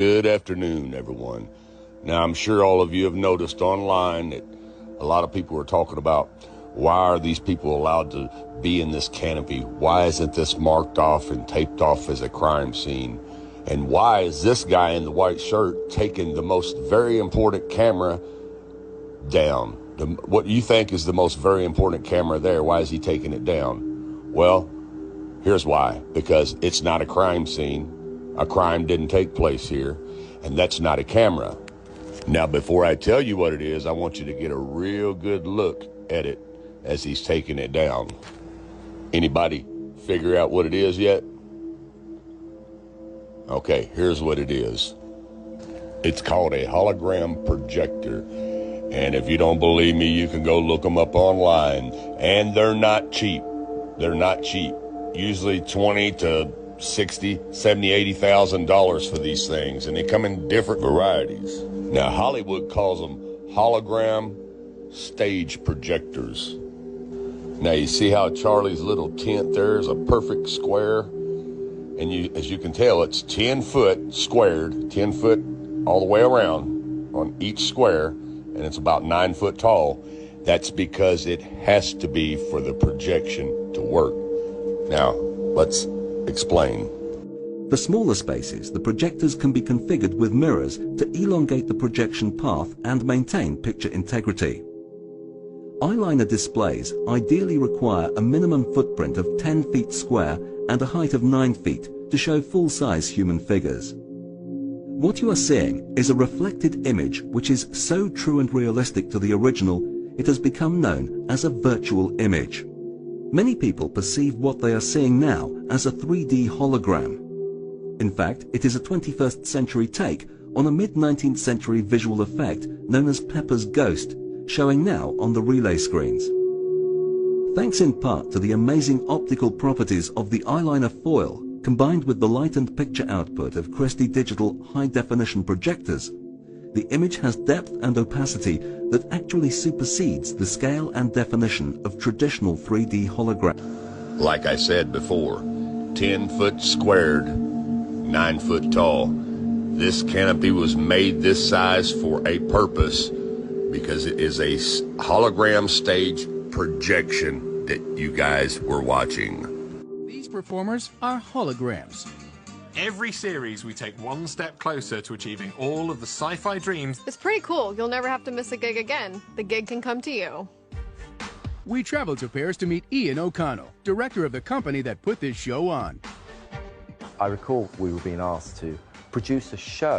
Good afternoon, everyone. Now, I'm sure all of you have noticed online that a lot of people are talking about why are these people allowed to be in this canopy? Why isn't this marked off and taped off as a crime scene? And why is this guy in the white shirt taking the most very important camera down? What you think is the most very important camera there, why is he taking it down? Well, here's why. Because it's not a crime scene. A crime didn't take place here, and that's not a camera. Now, before I tell you what it is, I want you to get a real good look at it as he's taking it down. Anybody figure out what it is yet? Okay, here's what it is. It's called a hologram projector. And if you don't believe me, you can go look them up online. And they're not cheap. They're not cheap. Usually 20 to 60, 70, $80,000 for these things, and they come in different varieties. Now, Hollywood calls them hologram stage projectors. Now, you see how Charlie's little tent there is a perfect square? And as you can tell, it's 10 foot squared, 10 foot all the way around on each square, and it's about 9 foot tall. That's because it has to be for the projection to work. Now, let's explain. For smaller spaces, the projectors can be configured with mirrors to elongate the projection path and maintain picture integrity. Eyeliner displays ideally require a minimum footprint of 10 feet square and a height of 9 feet to show full-size human figures. What you are seeing is a reflected image which is so true and realistic to the original, it has become known as a virtual image. Many people perceive what they are seeing now as a 3D hologram. In fact, it is a 21st century take on a mid-19th century visual effect known as Pepper's Ghost, showing now on the relay screens. Thanks in part to the amazing optical properties of the eyeliner foil, combined with the light and picture output of Christie Digital high-definition projectors, the image has depth and opacity that actually supersedes the scale and definition of traditional 3D hologram. Like I said before, 10 foot squared, 9 foot tall. This canopy was made this size for a purpose because it is a hologram stage projection that you guys were watching. These performers are holograms. Every series, we take one step closer to achieving all of the sci-fi dreams. It's pretty cool. You'll never have to miss a gig again. The gig can come to you. We traveled to Paris to meet Ian O'Connell, director of the company that put this show on. I recall we were being asked to produce a show